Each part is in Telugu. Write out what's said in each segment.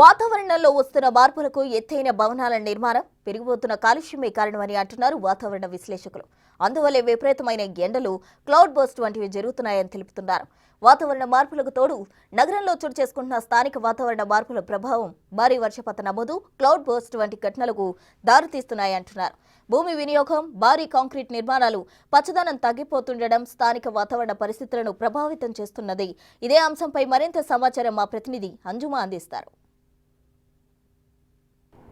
వాతావరణంలో వస్తున్న మార్పులకు ఎత్తైన భవనాల నిర్మాణం, పెరిగిపోతున్న కాలుష్యమే కారణమని అంటున్నారు వాతావరణ విశ్లేషకులు. అందువల్లే విపరీతమైన ఎండలు, క్లౌడ్ బర్స్ట్ వంటివి జరుగుతున్నాయని తెలుపుతున్నారు. వాతావరణ మార్పులకు తోడు నగరంలో చోటు చేసుకుంటున్న స్థానిక వాతావరణ మార్పుల ప్రభావం భారీ వర్షపాత నమోదు, క్లౌడ్ బర్స్ట్ వంటి ఘటనలకు దారితీస్తున్నాయంటున్నారు. భూమి వినియోగం, భారీ కాంక్రీట్ నిర్మాణాలు, పచ్చదనం తగ్గిపోతుండడం స్థానిక వాతావరణ పరిస్థితులను ప్రభావితం చేస్తున్నది. ఇదే అంశంపై మరింత సమాచారం మా ప్రతినిధి అంజుమా అందిస్తారు.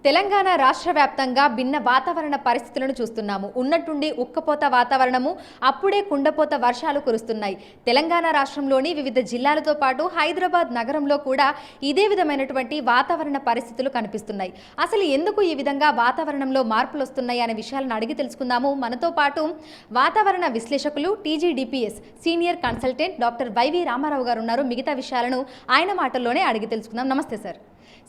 తెలంగాణ రాష్ట్ర వ్యాప్తంగా భిన్న వాతావరణ పరిస్థితులను చూస్తున్నాము. ఉన్నట్టుండి ఉక్కపోత వాతావరణము, అప్పుడే కుండపోత వర్షాలు కురుస్తున్నాయి. తెలంగాణ రాష్ట్రంలోని వివిధ జిల్లాలతో పాటు హైదరాబాద్ నగరంలో కూడా ఇదే విధమైనటువంటి వాతావరణ పరిస్థితులు కనిపిస్తున్నాయి. అసలు ఎందుకు ఈ విధంగా వాతావరణంలో మార్పులు వస్తున్నాయి అనే విషయాలను అడిగి తెలుసుకుందాము. మనతో పాటు వాతావరణ విశ్లేషకులు TGDPS senior consultant doctor Y V Ramarao గారు ఉన్నారు. మిగతా విషయాలను ఆయన మాటల్లోనే అడిగి తెలుసుకుందాం. నమస్తే సార్.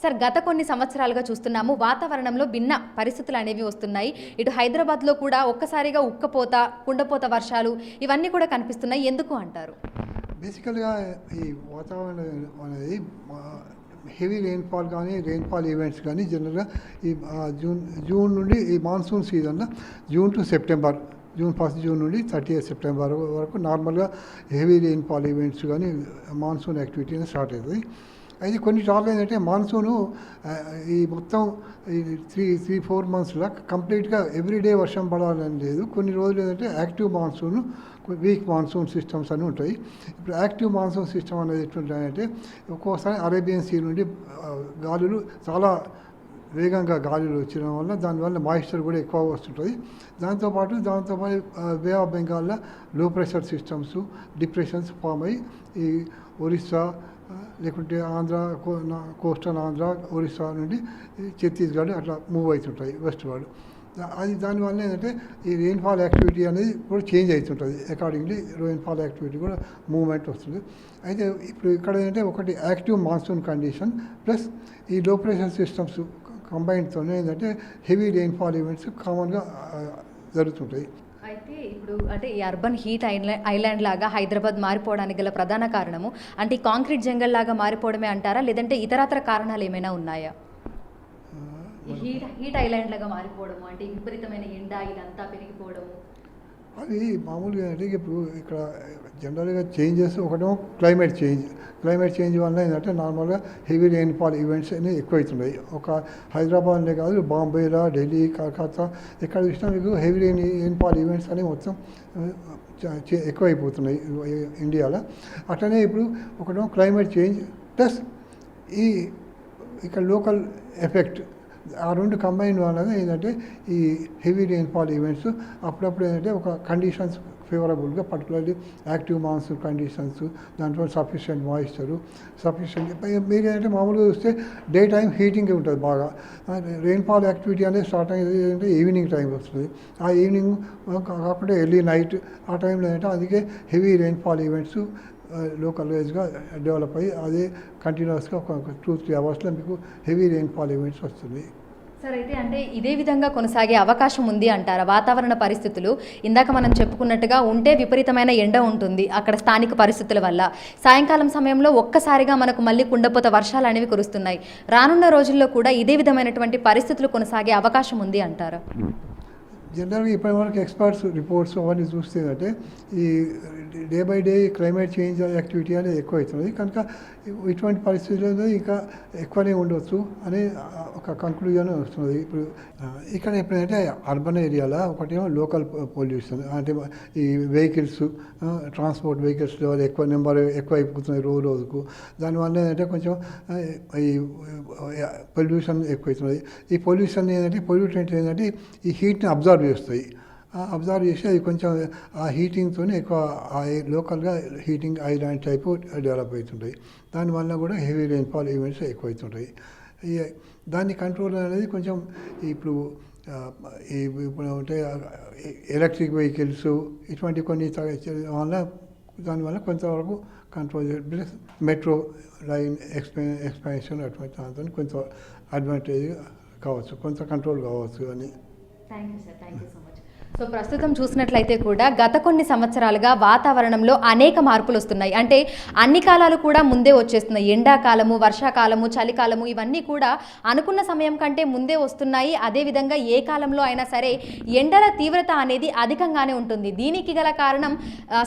సార్, గత కొన్ని సంవత్సరాలుగా చూస్తున్నాము వాతావరణంలో భిన్న పరిస్థితులు అనేవి వస్తున్నాయి. ఇటు హైదరాబాద్లో కూడా ఒక్కసారిగా ఉక్కపోత, కుండపోత వర్షాలు ఇవన్నీ కూడా కనిపిస్తున్నాయి. ఎందుకు అంటారు? బేసికల్గా ఈ వాతావరణం అనేది హెవీ రెయిన్ఫాల్ కానీ రెయిన్ఫాల్ ఈవెంట్స్ కానీ జనరల్గా ఈ జూన్ నుండి ఈ మాన్సూన్ సీజన్లో June to September, June 1 June నుండి 30 సెప్టెంబర్ వరకు నార్మల్గా హెవీ రెయిన్ఫాల్ ఈవెంట్స్ కానీ మాన్సూన్ యాక్టివిటీ స్టార్ట్ అవుతుంది. అయితే కొన్నిసార్లు ఏంటంటే మాన్సూను ఈ మొత్తం ఈ 3-4 మంత్స్లో కంప్లీట్గా ఎవ్రీడే వర్షం పడాలని లేదు. కొన్ని రోజులు ఏంటంటే active monsoon, week monsoon systems అని ఉంటాయి. ఇప్పుడు యాక్టివ్ మాన్సూన్ సిస్టమ్ అనేది ఎట్లుంటాయంటే ఒక్కోసారి అరేబియన్ సీ నుండి గాలులు చాలా వేగంగా గాలులు వచ్చడం వల్ల దానివల్ల మాయిశ్చర్ కూడా ఎక్కువ వస్తుంటుంది. దాంతోపాటు బే ఆఫ్ బెంగాల్లో లో ప్రెషర్ సిస్టమ్స్, డిప్రెషన్స్ ఫామ్ అయ్యి ఈ ఒరిస్సా లేకుంటే ఆంధ్ర, కోస్టల్ ఆంధ్ర, ఒరిస్సా నుండి ఛత్తీస్గఢ్ అట్లా మూవ్ అవుతుంటాయి వెస్ట్ వర్డ్. అది దానివల్ల ఏంటంటే ఈ రెయిన్ఫాల్ యాక్టివిటీ అనేది కూడా చేంజ్ అవుతుంటుంది. అకార్డింగ్లీ రెయిన్ఫాల్ యాక్టివిటీ కూడా మూవ్మెంట్ వస్తుంది. అయితే ఇప్పుడు ఇక్కడ ఏంటంటే ఒకటి యాక్టివ్ మాన్సూన్ కండిషన్ ప్లస్ ఈ లో ప్రెషర్ సిస్టమ్స్ కంబైన్డ్తోనే ఏంటంటే హెవీ రెయిన్ఫాల్ ఈవెంట్స్ కామన్గా జరుగుతుంటాయి. అయితే ఇప్పుడు అంటే ఈ అర్బన్ హీట్ ఐలాండ్ లాగా హైదరాబాద్ మారిపోవడానికి గల ప్రధాన కారణము అంటే ఈ కాంక్రీట్ జంగల్ లాగా మారిపోవడమే అంటారా, లేదంటే ఇతరత్ర కారణాలు ఏమైనా ఉన్నాయా? హీట్ ఐలాండ్ లాగా మారిపోవడము అంటే విపరీతమైన ఎండ ఇదంతా పెరిగిపోవడము అది మామూలుగా ఏంటంటే ఇప్పుడు ఇక్కడ జనరల్గా చేంజెస్ ఒకటేమో క్లైమేట్ చేంజ్ వల్ల ఏంటంటే నార్మల్గా హెవీ రెయిన్ఫాల్ ఈవెంట్స్ అనేవి ఎక్కువవుతున్నాయి. ఒక హైదరాబాద్నే కాదు, బాంబేలో, ఢిల్లీ, కలకత్తా ఎక్కడ చూసినా మీకు హెవీ రెయిన్ఫాల్ ఈవెంట్స్ అనేవి మొత్తం ఎక్కువైపోతున్నాయి ఇండియాలో. అట్లనే ఇప్పుడు ఒకటేమో క్లైమేట్ చేంజ్ ప్లస్ ఇక్కడ లోకల్ ఎఫెక్ట్, ఆ రెండు కంబైన్ వల్ల ఏంటంటే ఈ హెవీ రెయిన్ఫాల్ ఈవెంట్స్ అప్పుడప్పుడు ఏంటంటే ఒక కండిషన్స్ ఫేవరబుల్గా పర్టికులర్లీ యాక్టివ్ మాన్సూన్ కండిషన్స్, దాంట్లో సఫిషియెంట్ మాయిశ్చరు, మీరు ఏంటంటే మామూలుగా చూస్తే డే టైం హీటింగ్ ఉంటుంది బాగా. రెయిన్ఫాల్ యాక్టివిటీ అనేది స్టార్ట్ అయ్యేది ఏంటంటే ఈవినింగ్ టైం వస్తుంది. ఆ ఈవినింగ్ కాకుండా ఎర్లీ నైట్ ఆ టైంలో ఏంటంటే అందుకే హెవీ రెయిన్ఫాల్ ఈవెంట్స్ లోకల్ వైజ్గా డెవలప్ అయ్యి అదే కంటిన్యూస్గా ఒక 2-3 అవర్స్లో మీకు హెవీ రెయిన్ఫాల్ ఈవెంట్స్ వస్తుంది. సార్, అయితే అంటే ఇదే విధంగా కొనసాగే అవకాశం ఉంది అంటారా? వాతావరణ పరిస్థితులు ఇందాక మనం చెప్పుకున్నట్టుగా ఉంటే విపరీతమైన ఎండ ఉంటుంది అక్కడ స్థానిక పరిస్థితుల వల్ల. సాయంకాలం సమయంలో ఒక్కసారిగా మనకు మళ్ళీ కుండపోత వర్షాలు అనేవి కురుస్తున్నాయి. రానున్న రోజుల్లో కూడా ఇదే విధమైనటువంటి పరిస్థితులు కొనసాగే అవకాశం ఉంది అంటారా? జనరల్గా ఇప్పటివరకు ఎక్స్పర్ట్స్ రిపోర్ట్స్ అవన్నీ చూస్తే అంటే ఈ day by day climate change activity అనేది ఎక్కువ అవుతుంది. కనుక ఇటువంటి పరిస్థితుల్లో ఇంకా ఎక్కువనే ఉండవచ్చు అనే ఒక కంక్లూజన్ వస్తుంది. ఇప్పుడు ఇక్కడ ఎప్పుడంటే అర్బన్ ఏరియాలో ఒకటేమో లోకల్ పొల్యూషన్ అంటే ఈ vehicles, transport vehicles level number ఎక్కువ అయిపోతున్నాయి రోజుకు. దానివల్ల ఏంటంటే కొంచెం ఈ పొల్యూషన్ ఎక్కువ అవుతుంది. ఈ పొల్యూషన్ ఏంటంటే పొల్యూటెంట్ ఏంటంటే ఈ హీట్ని అబ్జర్వ్ చేస్తాయి. అబ్జర్వ్ చేసి అది కొంచెం ఆ హీటింగ్తో ఎక్కువ లోకల్గా హీటింగ్ ఐలాండ్ టైపు డెవలప్ అవుతుంటాయి. దానివల్ల కూడా హెవీ రెయిన్ఫాల్ ఈవెంట్స్ ఎక్కువ అవుతుంటాయి. దాన్ని కంట్రోల్ అనేది కొంచెం ఇప్పుడు అంటే ఎలక్ట్రిక్ వెహికల్స్ ఇటువంటి కొన్ని వల్ల దానివల్ల కొంతవరకు control plus metro line expansion అటువంటి దాంతో కొంత అడ్వాంటేజ్ కావచ్చు, కొంత కంట్రోల్ కావచ్చు అని. Thank you sir, thank you so much. So ప్రస్తుతం చూసినట్లయితే కూడా గత కొన్ని సంవత్సరాలుగా వాతావరణంలో అనేక మార్పులు వస్తున్నాయి. అంటే అన్ని కాలాలు కూడా ముందే వచ్చేస్తున్నాయి. ఎండాకాలము, వర్షాకాలము, చలికాలము ఇవన్నీ కూడా అనుకున్న సమయం కంటే ముందే వస్తున్నాయి. అదేవిధంగా ఏ కాలంలో అయినా సరే ఎండల తీవ్రత అనేది అధికంగానే ఉంటుంది. దీనికి గల కారణం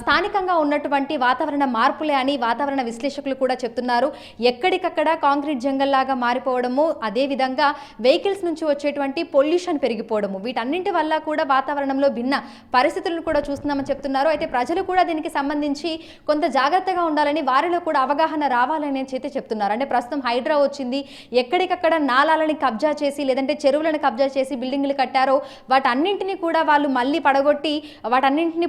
స్థానికంగా ఉన్నటువంటి వాతావరణ మార్పులే అని వాతావరణ విశ్లేషకులు కూడా చెప్తున్నారు. ఎక్కడికక్కడ కాంక్రీట్ జంగల్ లాగా మారిపోవడము, అదేవిధంగా వెహికల్స్ నుంచి వచ్చేటువంటి పొల్యూషన్ పెరిగిపోవడము, వీటన్నింటి వల్ల కూడా వాతావరణం భిన్న పరిస్థితులను కూడా చూస్తున్నామని చెప్తున్నారు. అయితే ప్రజలు కూడా దీనికి సంబంధించి కొంత జాగ్రత్తగా ఉండాలని, వారిలో కూడా అవగాహన రావాలని అయితే చెప్తున్నారు. అంటే ప్రస్తుతం హైడ్రా వచ్చింది, ఎక్కడికక్కడ నాలాలని కబ్జా చేసి లేదంటే చెరువులను కబ్జా చేసి బిల్డింగ్లు కట్టారో వాటన్నింటినీ కూడా వాళ్ళు మళ్ళీ పడగొట్టి వాటన్నింటినీ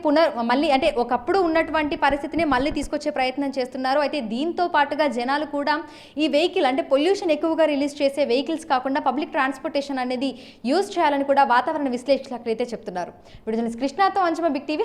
మళ్ళీ అంటే ఒకప్పుడు ఉన్నటువంటి పరిస్థితిని మళ్ళీ తీసుకొచ్చే ప్రయత్నం చేస్తున్నారు. అయితే దీంతో పాటుగా జనాలు కూడా ఈ వెహికల్ అంటే పొల్యూషన్ ఎక్కువగా రిలీజ్ చేసే వెహికల్స్ కాకుండా పబ్లిక్ ట్రాన్స్పోర్టేషన్ అనేది యూజ్ చేయాలని కూడా వాతావరణ విశ్లేషకులు అయితే చెప్తున్నారు. వీడియో జర్నలిస్ట్ కృష్ణతో అంజమ్మ, బిగ్ టీవీ.